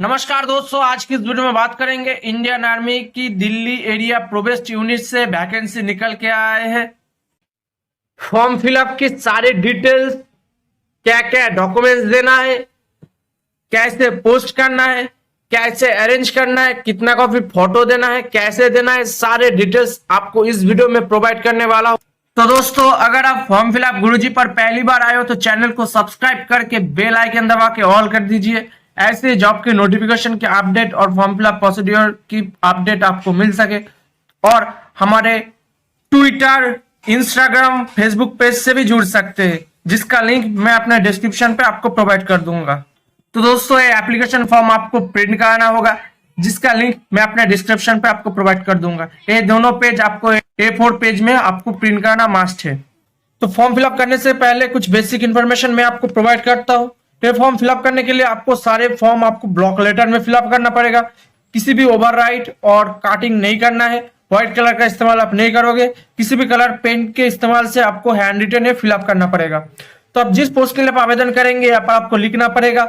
नमस्कार दोस्तों, आज की इस वीडियो में बात करेंगे इंडियन आर्मी की दिल्ली एरिया प्रोबेस्ट यूनिट से वैकेंसी निकल के आए हैं। फॉर्म फिलअप की सारी डिटेल्स, क्या क्या डॉक्यूमेंट्स देना है, कैसे पोस्ट करना है, कैसे अरेंज करना है, कितना कॉपी फोटो देना है, कैसे देना है, सारे डिटेल्स आपको इस वीडियो में प्रोवाइड करने वाला हूं। तो दोस्तों, अगर आप फॉर्म फिलअप गुरुजी पर पहली बार आए हो तो चैनल को सब्सक्राइब करके बेल आइकन दबा के ऑल कर दीजिए। ऐसे जॉब के नोटिफिकेशन के अपडेट और फॉर्म फिलअप प्रोसीड्यूर की अपडेट आपको मिल सके। और हमारे ट्विटर, इंस्टाग्राम, फेसबुक पेज से भी जुड़ सकते हैं, जिसका लिंक मैं अपने डिस्क्रिप्शन पे आपको प्रोवाइड कर दूंगा। तो दोस्तों, ये एप्लीकेशन फॉर्म आपको प्रिंट कराना होगा, जिसका लिंक मैं अपने डिस्क्रिप्शन पे आपको प्रोवाइड कर दूंगा। ये दोनों पेज आपको A4 पेज में आपको प्रिंट कराना मस्ट है। तो फॉर्म फिलअप करने से पहले कुछ बेसिक इन्फॉर्मेशन मैं आपको प्रोवाइड करता हूँ। ये फॉर्म फिलअप करने के लिए आपको सारे फॉर्म आपको ब्लॉक लेटर में फिलअप करना पड़ेगा। किसी भी ओवरराइट और काटिंग नहीं करना है। व्हाइट कलर का इस्तेमाल आप नहीं करोगे। किसी भी कलर पेन के इस्तेमाल से आपको हैंड रिटन है फिलअप करना पड़ेगा। तो आप जिस पोस्ट के लिए आप आवेदन करेंगे यहाँ पर आपको लिखना पड़ेगा।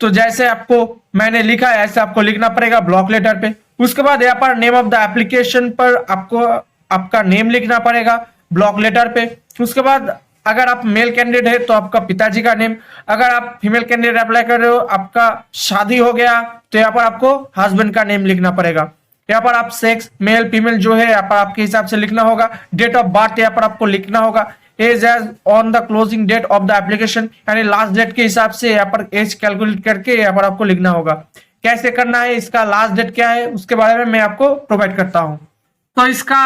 तो जैसे आपको मैंने लिखा है ऐसे आपको लिखना पड़ेगा ब्लॉक लेटर पे। उसके बाद यहाँ पर नेम ऑफ द एप्लीकेशन पर आपको आपका नेम लिखना पड़ेगा ब्लॉक लेटर पे। उसके बाद अगर आप मेल कैंडिडेट है तो आपका पिताजी का नेम, अगर आप फीमेल कैंडिडेट अप्लाई कर रहे हो, आपका शादी हो गया तो यहाँ पर आपको हस्बैंड का नेम लिखना पड़ेगा। यहाँ पर आप सेक्स मेल फीमेल जो है यहाँ पर आपके हिसाब से लिखना होगा। डेट ऑफ बर्थ यहाँ पर आपको लिखना होगा। Age age on the closing date of the application, यानी लास्ट डेट के हिसाब से यहाँ पर एज कैलकुलेट करके यहाँ पर आपको लिखना होगा। कैसे करना है, इसका लास्ट डेट क्या है, उसके बारे में मैं आपको प्रोवाइड करता हूँ। तो इसका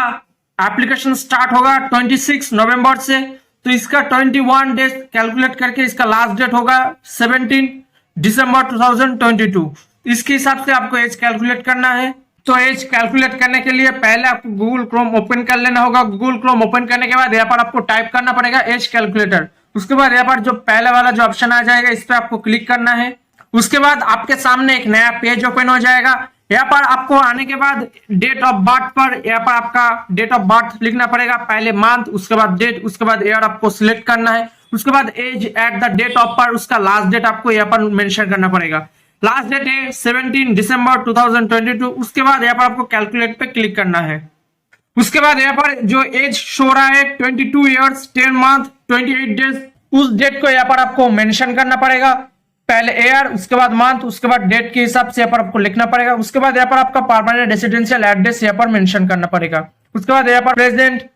एप्लीकेशन स्टार्ट होगा 26 नवंबर से। तो इसका 21 डेज कैलकुलेट करके इसका लास्ट डेट होगा 17 दिसंबर 2022। इसके हिसाब से आपको एज कैलकुलेट करना है। तो एज कैलकुलेट करने के लिए पहले आपको गूगल क्रोम ओपन कर लेना होगा। गूगल क्रोम ओपन करने के बाद यहाँ पर आपको टाइप करना पड़ेगा एज कैलकुलेटर। उसके बाद यहाँ पर जो पहले वाला जो ऑप्शन आ जाएगा इस पर आपको क्लिक करना है। उसके बाद आपके सामने एक नया पेज ओपन हो जाएगा। यहाँ पर आपको आने के बाद डेट ऑफ बर्थ पर यहाँ पर आपका डेट ऑफ बर्थ लिखना पड़ेगा। पहले मंथ, उसके बाद डेट, उसके बाद ईयर आपको सिलेक्ट करना है। उसके बाद age at the date of पर उसका लास्ट डेट आपको यहाँ पर मेंशन करना पड़ेगा। लास्ट डेट है 17 दिसंबर 2022। उसके बाद यहाँ पर आपको कैलकुलेट पे क्लिक करना है। उसके बाद यहाँ पर जो एज शो रहा है 22 ईयर्स 10 मंथ 28 डेज, उस डेट को यहाँ पर आपको मेंशन करना पड़ेगा। पहले ईयर, उसके बाद मंथ, उसके बाद डेट के हिसाब से यहाँ पर आपको लिखना पड़ेगा। उसके बाद यहाँ पर आपका परमानेंट रेसिडेंशियल एड्रेस यहाँ पर मेंशन करना पड़ेगा। उसके बाद यहाँ पर प्रेजेंट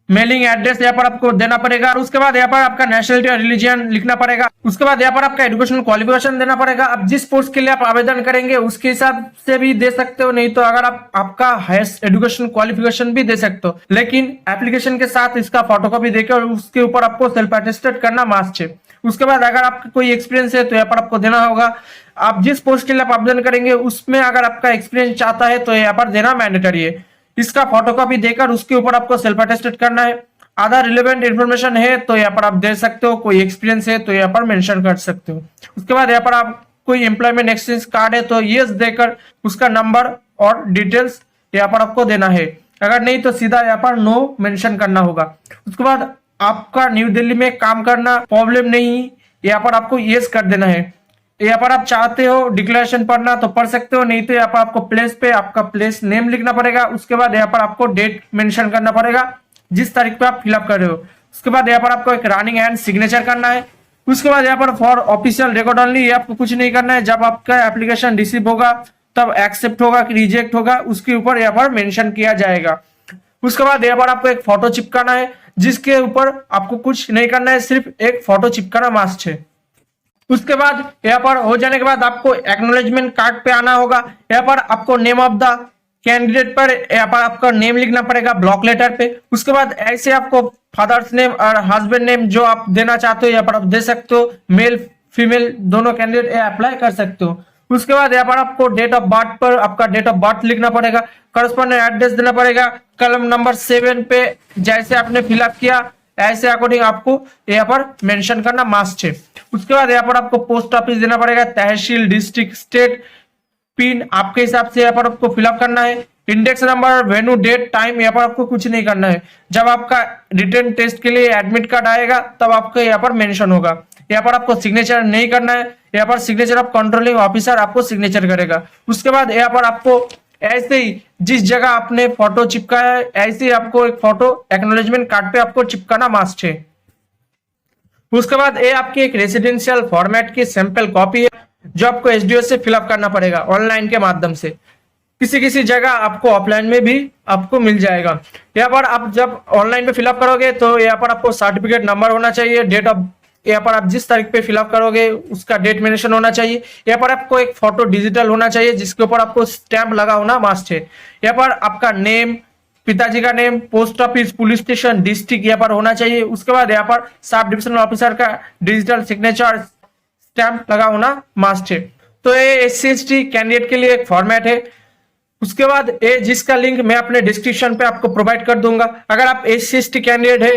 मेलिंग एड्रेस यहाँ पर आपको देना पड़ेगा। और उसके बाद यहाँ पर आपका नेशनलिटी और रिलीजन लिखना पड़ेगा। उसके बाद यहाँ पर आपका एजुकेशनल क्वालिफिकेशन देना पड़ेगा। अब जिस पोस्ट के लिए आप आवेदन करेंगे उसके हिसाब से भी दे सकते हो, नहीं तो अगर आप आपका हाईएस्ट एजुकेशन क्वालिफिकेशन भी दे सकते हो। लेकिन एप्लीकेशन के साथ इसका फोटोकॉपी देकर और उसके ऊपर आपको सेल्फ अटेस्टेड करना मस्ट है। उसके बाद अगर आपका कोई एक्सपीरियंस है तो यहाँ पर आपको देना होगा। आप जिस पोस्ट के लिए आप आवेदन करेंगे उसमें अगर आपका एक्सपीरियंस चाहता है तो यहाँ पर देना मैंडेटरी है। इसका फोटोकॉपी देकर उसके ऊपर आपको सेल्फ अटेस्टेड करना है। अदर रिलेवेंट इन्फॉर्मेशन है तो यहाँ पर आप दे सकते हो। कोई एक्सपीरियंस है तो यहाँ पर मेंशन कर सकते हो। उसके बाद यहाँ पर आप कोई एम्प्लॉयमेंट एक्सचेंज कार्ड है तो यस देकर उसका नंबर और डिटेल्स यहाँ पर आपको देना है। अगर नहीं तो सीधा यहाँ पर नो मेंशन करना होगा। उसके बाद आपका न्यू दिल्ली में काम करना प्रॉब्लम नहीं, यहाँ पर आपको यस कर देना है। यहाँ पर आप चाहते हो डिक्लेरेशन पढ़ना तो पढ़ सकते हो, नहीं तो यहाँ पर आपको प्लेस पे आपका प्लेस नेम लिखना पड़ेगा। उसके बाद यहाँ पर आपको डेट मेंशन करना पड़ेगा जिस तारीख पे आप फिलअप कर रहे हो। उसके बाद यहाँ पर आपको एक रनिंग हैंड सिग्नेचर करना है। उसके बाद यहाँ पर फॉर ऑफिशियल रिकॉर्ड ओनली, आपको कुछ नहीं करना है। जब आपका एप्लीकेशन रिसीव होगा तब एक्सेप्ट होगा कि रिजेक्ट होगा उसके ऊपर यहाँ पर मेंशन किया जाएगा। उसके बाद यहाँ पर आपको एक फोटो चिपकाना है, जिसके ऊपर आपको कुछ नहीं करना है, सिर्फ एक फोटो चिपकाना मस्ट है। उसके बाद यहाँ पर हो जाने के बाद आपको एक्नॉलेजमेंट कार्ड पे आना होगा। यहाँ पर आपको नेम ऑफ द कैंडिडेट पर यहाँ पर आपका नेम लिखना पड़ेगा ब्लॉक लेटर पे। उसके बाद ऐसे आपको फादर्स नेम और हस्बैंड नेम जो आप देना चाहते हो यहाँ पर आप दे सकते हो। मेल फीमेल दोनों कैंडिडेट अप्लाई कर सकते हो। उसके बाद यहाँ पर आपको डेट ऑफ बर्थ पर आपका डेट ऑफ बर्थ लिखना पड़ेगा। करस्पॉन्डेंट एड्रेस देना पड़ेगा। कलम नंबर 7 पे जैसे आपने फिलअप किया ऐसे अकॉर्डिंग आपको यहाँ पर मेंशन करना मस्ट है। उसके बाद यहाँ पर आपको पोस्ट ऑफिस देना पड़ेगा, तहसील, डिस्ट्रिक्ट, स्टेट, पिन आपके हिसाब से यहाँ पर आपको फिलअप करना है। Index number, venue, date, time, यहाँ पर आपको कुछ नहीं करना है। जब आपका रिटर्न टेस्ट के लिए एडमिट कार्ड आएगा तब आपको यहाँ पर मेंशन होगा। यहाँ पर आपको सिग्नेचर नहीं करना है, यहाँ पर सिग्नेचर ऑफ कंट्रोलिंग ऑफिसर आपको सिग्नेचर करेगा। उसके बाद यहाँ पर आपको ऐसे ही जिस जगह आपने फोटो चिपकाया है ऐसे ही आपको एक फोटो एक्नॉलेजमेंट कार्ड पे आपको चिपकाना मस्ट है। उसके बाद ये आपकी एक रेसिडेंशियल फॉर्मेट की सैंपल कॉपी है जो आपको एसडीओ से फिलअप करना पड़ेगा ऑनलाइन के माध्यम से। किसी किसी जगह आपको ऑफलाइन में भी आपको मिल जाएगा। यहाँ पर आप जब ऑनलाइन पे फिलअप करोगे तो यहाँ पर आपको सर्टिफिकेट नंबर होना चाहिए, डेट ऑफ, यहाँ पर आप जिस तारीख पे फिलअप करोगे उसका डेट मेंशन होना चाहिए। यहाँ पर आपको एक फोटो डिजिटल होना चाहिए जिसके ऊपर आपको स्टैंप लगा होना मस्ट है। यहाँ पर आपका नेम, पिताजी का name, post office, police station, district यहाँ पर होना चाहिए। उसके बाद यहाँ पर सब डिविजनल ऑफिसर का डिजिटल सिग्नेचर स्टैंप लगा होना मस्ट है। तो ये एससी/एसटी कैंडिडेट के लिए एक फॉर्मेट है। उसके बाद ये जिसका लिंक मैं अपने डिस्क्रिप्शन पे आपको प्रोवाइड कर दूंगा। अगर आप एससी/एसटी कैंडिडेट है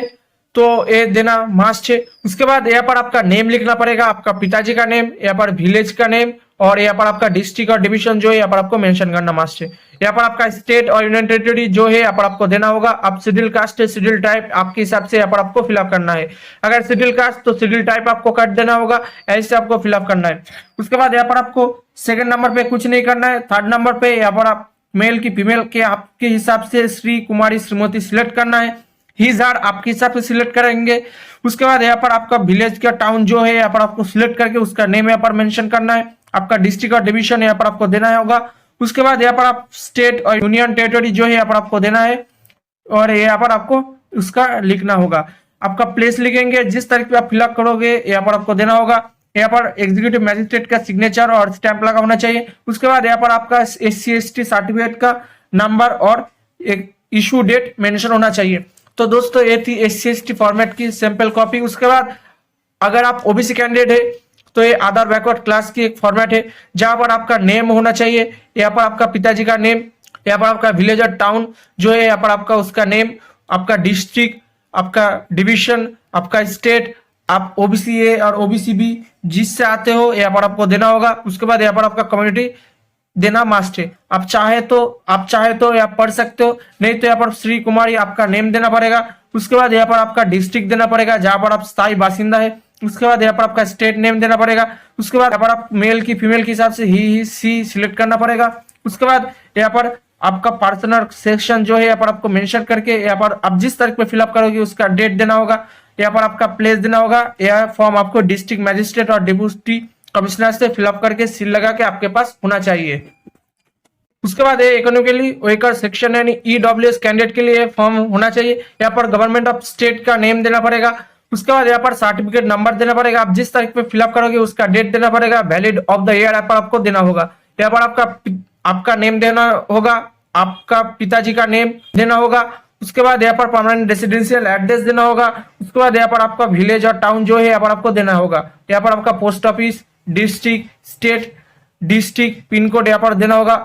तो ये देना मस्ट है। उसके बाद यहाँ पर आपका नेम लिखना पड़ेगा, आपका पिताजी का नेम, यहाँ पर विलेज का नेम और यहाँ पर आपका डिस्ट्रिक्ट और डिवीजन जो है यहाँ पर आपको मेंशन करना मस्ट है। यहाँ पर आपका स्टेट और यूनियन टेरिटरी जो है यहाँ पर आपको देना होगा। आप शेड्यूल कास्ट है, शेड्यूल टाइप आपके हिसाब से यहाँ पर आपको फिलअप करना है। अगर शेड्यूल कास्ट तो शेड्यूल टाइप आपको काट देना होगा, ऐसे आपको फिलअप करना है। उसके बाद यहाँ पर आपको सेकंड नंबर पे कुछ नहीं करना है। थर्ड नंबर पे यहाँ पर आप मेल की फीमेल के आपके हिसाब से श्री, कुमारी, श्रीमती सिलेक्ट करना है। हिज आर आपके हिसाब से सिलेक्ट करेंगे। उसके बाद यहाँ पर आपका विलेज का टाउन जो है यहाँ पर आपको सिलेक्ट करके उसका नेम यहाँ पर मेंशन करना है। आपका डिस्ट्रिक्ट और डिवीजन यहाँ पर आपको देना होगा। उसके बाद यहाँ पर आप स्टेट और यूनियन टेरिटरी जो है यहाँ पर आपको देना है और यहाँ पर आपको उसका लिखना होगा। आपका प्लेस लिखेंगे, जिस तारीख पे आप फिलअप करोगे यहाँ पर आपको देना होगा। यहाँ पर एग्जीक्यूटिव मैजिस्ट्रेट का सिग्नेचर और स्टैंप लगा होना चाहिए। उसके बाद यहाँ पर आपका एससी/एसटी सर्टिफिकेट का नंबर और एक इशू डेट मेंशन होना चाहिए। तो दोस्तों ये थी एससी/एसटी फॉर्मेट की सैंपल कॉपी। उसके बाद अगर आप ओबीसी कैंडिडेट है तो ये आधार बैकवर्ड क्लास की एक फॉर्मेट है जहां पर आपका नेम होना चाहिए, यहाँ पर आपका पिताजी का नेम, यहाँ पर आपका विलेज और टाउन जो है यहाँ पर आपका उसका नेम, आपका डिस्ट्रिक्ट, आपका डिवीजन, आपका स्टेट, आप ओबीसी ए और ओबीसी बी जिससे आते हो यहाँ पर आपको देना होगा। उसके बाद यहाँ पर आपका कम्युनिटी देना मस्ट है। आप चाहे तो यहाँ पढ़ सकते हो, नहीं तो यहाँ पर श्री कुमारी आपका नेम देना पड़ेगा। उसके बाद यहाँ पर आपका डिस्ट्रिक्ट देना पड़ेगा जहां पर आप स्थायी बासिंदा है। उसके बाद यहाँ पर आपका स्टेट नेम देना पड़ेगा। उसके बाद यहाँ पर आप मेल की फीमेल के हिसाब से ही सी सिलेक्ट करना पड़ेगा। उसके बाद यहाँ पर आपका पर्सनल सेक्शन जो है यहाँ पर आपको मेंशन करके यहाँ पर आप जिस तारीख पे फिलअप करोगे उसका डेट देना होगा। यहाँ पर आपका प्लेस देना होगा। यह फॉर्म आपको डिस्ट्रिक्ट मैजिस्ट्रेट और डिप्टी कमिश्नर से फिलअप करके सील लगा के आपके पास होना चाहिए। उसके बाद ये इकोनॉमिकली वेकर सेक्शन यानी ईडब्ल्यूएस कैंडिडेट के लिए फॉर्म होना चाहिए। यहाँ पर गवर्नमेंट ऑफ स्टेट का नेम देना पड़ेगा। उसके बाद यहाँ पर सर्टिफिकेट नंबर देना पड़ेगा। आप जिस तारीख पे फिलअप करोगे उसका डेट देना पड़ेगा। वैलिड ऑफ द ईयर यहाँ पर आपको देना होगा। यहाँ पर आपका नेम देना होगा, आपका पिताजी का नेम देना होगा। उसके बाद यहाँ पर परमानेंट रेसिडेंशियल एड्रेस देना होगा। उसके बाद यहाँ पर आपका विलेज और टाउन जो है यहाँ पर आपको देना होगा। यहाँ पर आपका post office, district, state, district, pin code यहाँ पर देना होगा।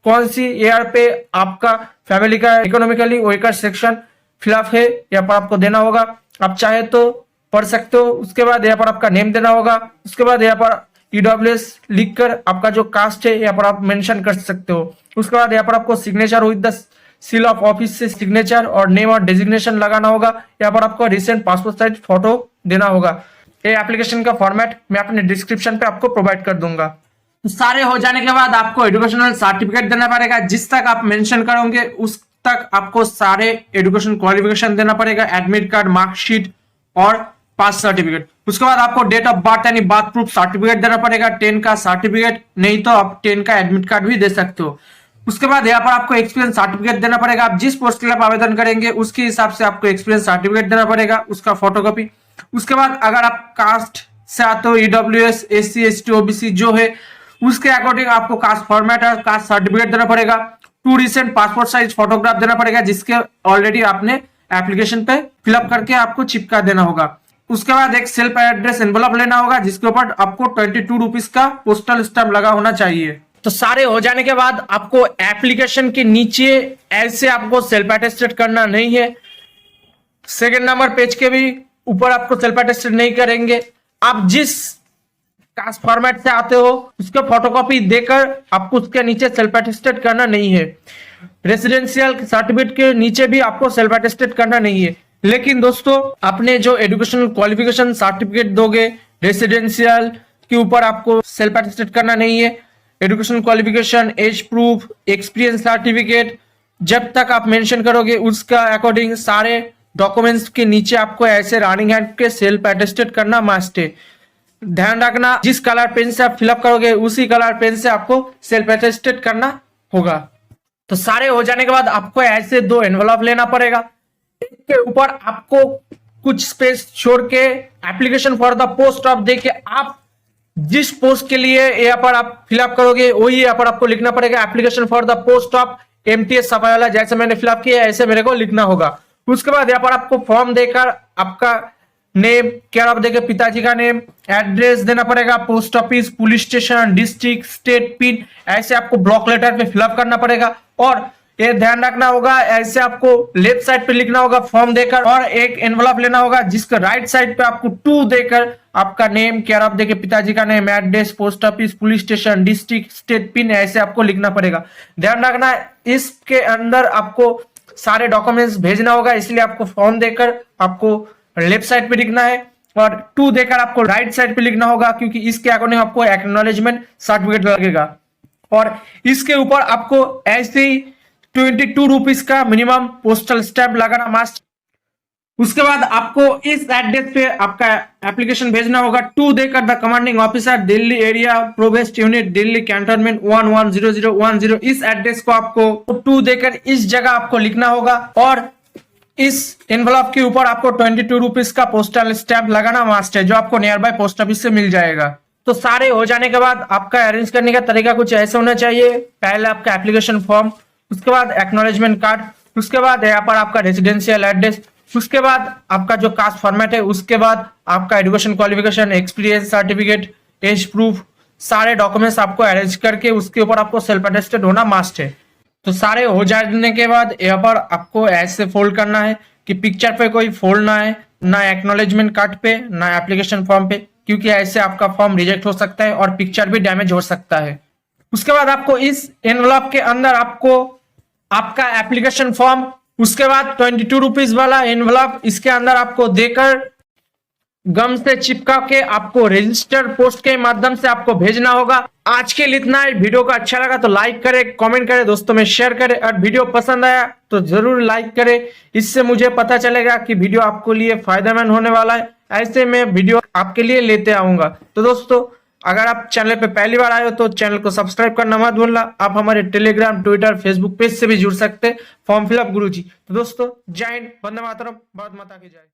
कौन सी ईयर पे आपका फैमिली का इकोनॉमिकली वेकर सेक्शन फिलअप है यहाँ पर आपको देना होगा। आप चाहे तो पढ़ सकते हो। उसके बाद यहाँ पर आपका नेम देना होगा। उसके बाद यहाँ पर ईडब्ल्यूएस लिखकर आपका जो कास्ट है यहाँ पर आप मेंशन कर सकते हो। उसके बाद यहाँ पर आपको signature with the seal of office से सिग्नेचर और नेम और डेजिग्नेशन लगाना होगा। यहाँ पर आपको रिसेंट पासपोर्ट साइज फोटो देना होगा। ये एप्लीकेशन का फॉर्मेट मैं अपने डिस्क्रिप्शन पे आपको प्रोवाइड कर दूंगा। तो सारे हो जाने के बाद आपको एजुकेशनल सर्टिफिकेट देना पड़ेगा। जिस तक आप मेंशन करोगे उस तक आपको सारे एजुकेशन क्वालिफिकेशन देना पड़ेगा, एडमिट कार्ड, मार्कशीट और पास सर्टिफिकेट। उसके बाद आपको डेट ऑफ बर्थ यानी बर्थ प्रूफ सर्टिफिकेट देना पड़ेगा, 10 का सर्टिफिकेट, नहीं तो आप 10 का एडमिट कार्ड भी दे सकते हो। उसके बाद यहाँ पर आपको एक्सपीरियंस सर्टिफिकेट देना पड़ेगा। आप जिस पोस्ट के लिए आवेदन करेंगे उसके हिसाब से आपको एक्सपीरियंस सर्टिफिकेट देना पड़ेगा, उसका फोटोकॉपी। उसके बाद अगर आप कास्ट से आते हो, ईडब्ल्यूएस, एससी, एसटी, ओबीसी जो है उसके अकॉर्डिंग आपको कास्ट फॉर्मेट और कास्ट सर्टिफिकेट देना पड़ेगा। 2 रिसेंट पासपोर्ट साइज फोटोग्राफ देना पड़ेगा जिसके ऑलरेडी आपने एप्लीकेशन पे फिलअप करके आपको चिपका देना होगा। उसके बाद एक सेल्फ एड्रेस एनवलप लेना होगा जिसके ऊपर आपको 22 रुपीज का पोस्टल स्टैम्प लगा होना चाहिए। तो सारे हो जाने के बाद आपको एप्लीकेशन के नीचे ऐसे आपको सेल्फ अटेस्टेड करना नहीं है। सेकंड नंबर पेज के भी ऊपर आपको सेल्फ अटेस्टेड नहीं करेंगे। आप जिस कास्ट फॉर्मेट से आते हो उसके फोटोकॉपी देकर आपको उसके नीचे सेल्फ अटेस्टेड करना नहीं है। रेसिडेंशियल सर्टिफिकेट के नीचे भी आपको सेल्फ अटेस्टेड करना नहीं है। लेकिन दोस्तों अपने जो एजुकेशनल क्वालिफिकेशन सर्टिफिकेट दोगे रेसिडेंशियल के ऊपर आपको सेल्फ अटेस्टेड करना नहीं है। Educational qualification, age proof, experience certificate जब तक आप मेंशन करोगे उसका अकॉर्डिंग सारे डॉक्यूमेंट्स के नीचे आपको ऐसे रनिंग हैंड के सेल्फ अटेस्टेड करना मस्ट है। ध्यान रखना जिस कलर पेन से आप फिलअप करोगे उसी कलर पेन से आपको सेल्फ अटेस्टेड करना होगा। तो सारे हो जाने के बाद आपको ऐसे 2 एनवलप लेना पड़ेगा। एक के ऊपर आपको कुछ स्पेस छोड़ के application for the post of दे के आप जिस पोस्ट के लिए यहाँ पर आप फिलअप करोगे वही यहाँ पर आपको लिखना पड़ेगा। Application for the post of MTS सफाई वाला, जैसे मैंने फिलअप किया ऐसे मेरे को लिखना होगा। उसके बाद यहाँ पर आपको फॉर्म देकर आपका नेम, केयर ऑफ देकर पिताजी का नेम, एड्रेस देना पड़ेगा, post office, police station, district, state pin, ऐसे आपको ब्लॉक लेटर पे फिलअप करना पड़ेगा। और ये ध्यान रखना होगा ऐसे आपको लेफ्ट साइड पे लिखना होगा फॉर्म देकर, और एक एनवलप लेना होगा जिसका राइट साइड पे आपको 2 देकर आपका नेम, केयर ऑफ देकर पिताजी का name, address, post office, police station, district, state pin ऐसे आपको लिखना पड़ेगा। ध्यान रखना इसके अंदर आपको सारे डॉक्यूमेंट्स भेजना होगा, इसलिए आपको फॉर्म देकर आपको लेफ्ट साइड पे लिखना है और 2 देकर आपको राइट साइड पे लिखना होगा, क्योंकि इसके अकॉर्डिंग आपको एक्नॉलेजमेंट सर्टिफिकेट लगेगा। और इसके ऊपर आपको ऐसे ही 22 रुपीज का मिनिमम पोस्टल स्टैम्प लगाना मस्ट। उसके बाद आपको इस एड्रेस पे आपका एप्लीकेशन भेजना होगा 2 देकर the commanding officer Delhi area provost unit Delhi cantonment 110010। इस एड्रेस को आपको 2 देकर इस जगह आपको लिखना होगा और इस एनवलप के ऊपर आपको 22 रुपीज का पोस्टल स्टैम्प लगाना मस्ट है, जो आपको नियर बाय पोस्ट ऑफिस से मिल जाएगा। तो सारे हो जाने के बाद आपका अरेंज करने का तरीका कुछ ऐसा होना चाहिए। पहले आपका एप्लीकेशन फॉर्म, उसके बाद एक्नॉलेजमेंट कार्ड, उसके बाद यहाँ पर आपका रेसिडेंशियल एड्रेस, उसके बाद आपका जो कास्ट फॉर्मेट है, उसके बाद आपका education qualification, experience certificate, age proof, सारे डॉक्यूमेंट्स आपको अरेंज करके उसके ऊपर आपको सेल्फ अटेस्टेड होना मस्ट है। तो सारे हो जाने के बाद यहाँ पर आपको ऐसे फोल्ड करना है कि पिक्चर पे कोई फोल्ड ना है, ना एक्नॉलेजमेंट कार्ड पे, ना एप्लीकेशन फॉर्म पे, क्योंकि ऐसे आपका फॉर्म रिजेक्ट हो सकता है और पिक्चर भी डैमेज हो सकता है। उसके बाद आपको इस एनवलप के अंदर आपको आपका एप्लीकेशन फॉर्म, उसके बाद 22 रुपीज वाला एनवलप इसके अंदर आपको देकर गम से चिपका के आपको रजिस्टर पोस्ट के माध्यम से आपको भेजना होगा। आज के लिए इतना है। वीडियो को अच्छा लगा तो लाइक करें, कमेंट करें, दोस्तों में शेयर करें, और वीडियो पसंद आया तो जरूर लाइक करें। इससे मुझे पता चलेगा कि वीडियो आपको लिए फायदेमंद होने वाला है। ऐसे में वीडियो आपके लिए लेते आऊंगा। तो दोस्तों अगर आप चैनल पे पहली बार आए हो तो चैनल को सब्सक्राइब करना मत भूलना। आप हमारे टेलीग्राम, ट्विटर, फेसबुक पेज से भी जुड़ सकते हैं, फॉर्म फिलअप गुरुजी। तो दोस्तों जय हिंद, वंदे मातरम, भारत माता की जय।